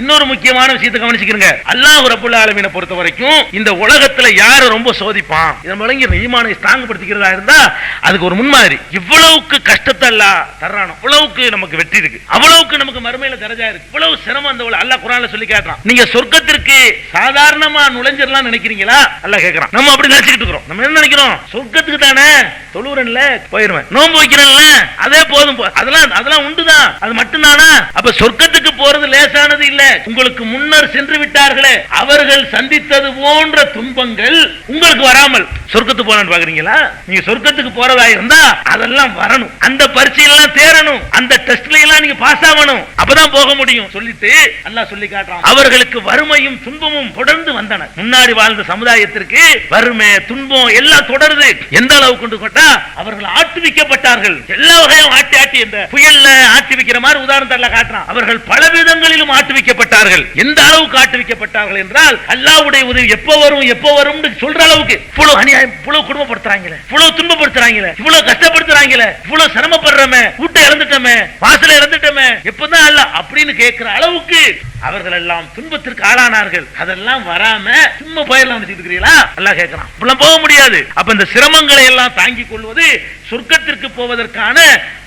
இன்னொரு முக்கியமான விஷயத்தை கவனிச்சுக்கிறீங்க. அல்லாஹ் ரப்பல் ஆலமீனை பொறுத்த வரைக்கும் இந்த உலகத்துல யாரை ரொம்ப சோதிப்பான், இதன் மூலம் ஈமானை ஸ்ட்ராங் படுத்திக்கிறதா இருந்தா அதுக்கு ஒரு முன்மாதிரி. இவ்வளவுக்கு கஷ்டத்தை அல்லாஹ் தர்றானோ அவ்வளவுக்கு நமக்கு வெற்றி இருக்கு, அவ்வளவுக்கு நமக்கு மறுமையில தரஜா இருக்கு. இவ்வளவு சிரமம் அந்த அல்லாஹ் குர்ஆன்ல சொல்லி காட்டுறான். நீங்க சொர்க்கத்திற்கு சாதாரணமா நுழைஞ்சிரலாம் நினைக்கிறீங்களா? அல்லாஹ் கேக்குறான். நம்ம அப்படி நினைச்சிட்டு இருக்கிறோம். நம்ம என்ன நினைக்கிறோம், சொர்க்கத்துக்கு தானே தொழுறேன்ல போயிருவேன், நோன்பு வைக்கிறேன்ல அதே போதும், அதெல்லாம் உண்டுதான், அது மட்டும்தானா? அப்ப சொர்க்கத்துக்கு போறது லேசானது இல்ல. உங்களுக்கு முன்னர் சென்று விட்டார்களே அவர்கள் சந்தித்தது போன்ற துன்பங்கள் உங்களுக்கு வராமல் சொர்க்கத்துக்கு போறான்னு பாக்குறீங்களா? நீங்க சொர்க்கத்துக்கு போறதா இருந்தா அதெல்லாம் வரணும், அந்த பரீட்சையெல்லாம் தேரணும், அந்த டெஸ்ட்ல எல்லாம் நீங்க பாஸ் ஆகணும், அப்பதான் போக முடியும் சொல்லிட்டு அல்லாஹ் சொல்லி காட்டுறான். அவர்களுக்கு வறுமையும் துன்பமும் தொடர்ந்து வந்தன. முன்னாடி வாழ்ந்த சமுதாயத்திற்கு வறுமை துன்பம் எல்லாம் தொடருது. எந்த அளவுக்கு கொண்டா அவர்கள் ஆட்டுவிக்கப்பட்டார்கள். எல்லா வகையும் ஆட்டி ஆட்டி இந்த புயல்ல ஆட்டுவிக்கிற மாதிரி உதாரணத்தை அல்லாஹ் காட்டுறான். அவர்கள் பல விதங்களிலும் ஆட்டுவிக்கப்பட்டார்கள். எந்த அளவுக்கு ஆட்டுவிக்கப்பட்டார்கள் என்றால் அல்லாஹ்வுடைய உதவி எப்ப வரும் எப்ப வரும் சொல்ற அளவுக்கு இவ்வளவு அநியாயம், இவ்வளவு குடும்பப்படுத்துறாங்களே, இவ்வளவு துன்பப்படுத்துறாங்களே, இவ்வளவு கஷ்டப்படுத்துறாங்களே, இவ்வளவு சிரமப்படுறமே, வீட்டை இழந்துட்டோமே, வாசலை இழந்துட்டோமே, எப்பதான் அல்லாஹ் அப்படின்னு கேட்கிற அளவுக்கு அவர்கள் எல்லாம் துன்பத்திற்கு ஆளானார்கள். அதெல்லாம் வராம சும்மா போயிடலாம் இருக்கிறீங்களா? அல்லாஹ் கேட்கிறான். இப்பெல்லாம் போக முடியாது. அப்ப இந்த சிரமங்களை எல்லாம் தாங்கிக் கொள்வது சொர்க்கத்திற்கு போவதற்கான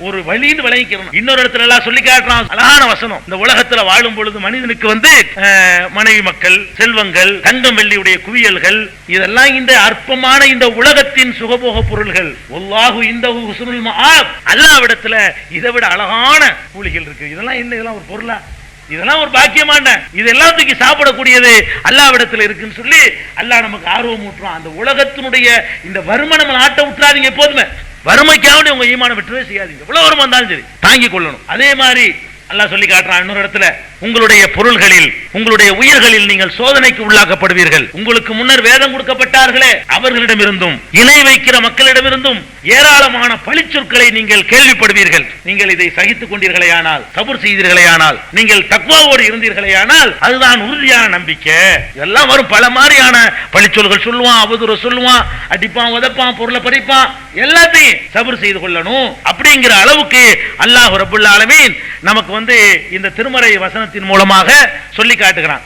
ஒரு வழின்னு விளங்கிக்கிறோம். இன்னொரு இடத்துல எல்லாம் சொல்லி காட்டுறான் அழகான வசனம். இந்த உலகத்துல வாழும் பொழுது மனிதனுக்கு மனைவி மக்கள், செல்வங்கள், தங்கம் வெள்ளியுடைய குவியல்கள், இதெல்லாம் இந்த அற்பமான இந்த உலகத்தின் சுகபோக பொருள்கள். வல்லாஹு இந்தஹு ஹுஸ்னுல் மஆப், அல்லாஹ்விடத்துல இதை விட அழகான கூலிகள் இருக்கு. இதெல்லாம் என்ன, இதெல்லாம் ஒரு பொருளா? இதெல்லாம் ஒரு பாக்கியமான, இது எல்லாத்துக்கும் சாப்பிடக்கூடியது அல்லாஹ்விடத்தில் இருக்குன்னு சொல்லி அல்லாஹ் நமக்கு ஆர்வம் ஊட்டுறான். அந்த உலகத்தினுடைய இந்த வறுமை நம்ம நாட்டை விட்டுறாதீங்க. எப்போதுமே வறுமைக்காக உங்க ஈமானை விட்டுவே செய்யாதீங்க. எவ்வளவு வறுமை வந்தாலும் சரி தாங்கிக் கொள்ளணும். அதே மாதிரி அல்லாஹ் சொல்லி காட்டுறான் இன்னொரு இடத்துல, உங்களுடைய பொருள்களில் உங்களுடைய உயிர்களில் நீங்கள் சோதனைக்கு உள்ளாக்கப்படுவீர்கள். உங்களுக்கு முன்னர் வேதம் கொடுக்கப்பட்டார்களே அவர்களிடமிருந்தும் இணை வைக்கிற மக்களிடமிருந்தும் ஏராளமான பழிச்சொற்களை நீங்கள் கேள்விப்படுவீர்கள். நீங்கள் இதை சகித்துக் கொண்டீர்களேயானால், சபூர் செய்தீர்களேயானால், நீங்கள் தக்வாவோடு இருந்தீர்களேயானால் அதுதான் உறுதியான நம்பிக்கை. எல்லாம் வரும், பல மாதிரியான பழிச்சொல்கள் சொல்லுவான், அவதூறு சொல்லுவான், அடிப்பான், உதப்பான், பொருளை பறிப்பான், எல்லாத்தையும் சபூர் செய்து கொள்ளணும். அப்படிங்கிற அளவுக்கு அல்லாஹ் ரப்பல் ஆலமீன் நமக்கு இந்த திருமறை வசனத்தின் மூலமாக சொல்லி காட்டுகிறான்.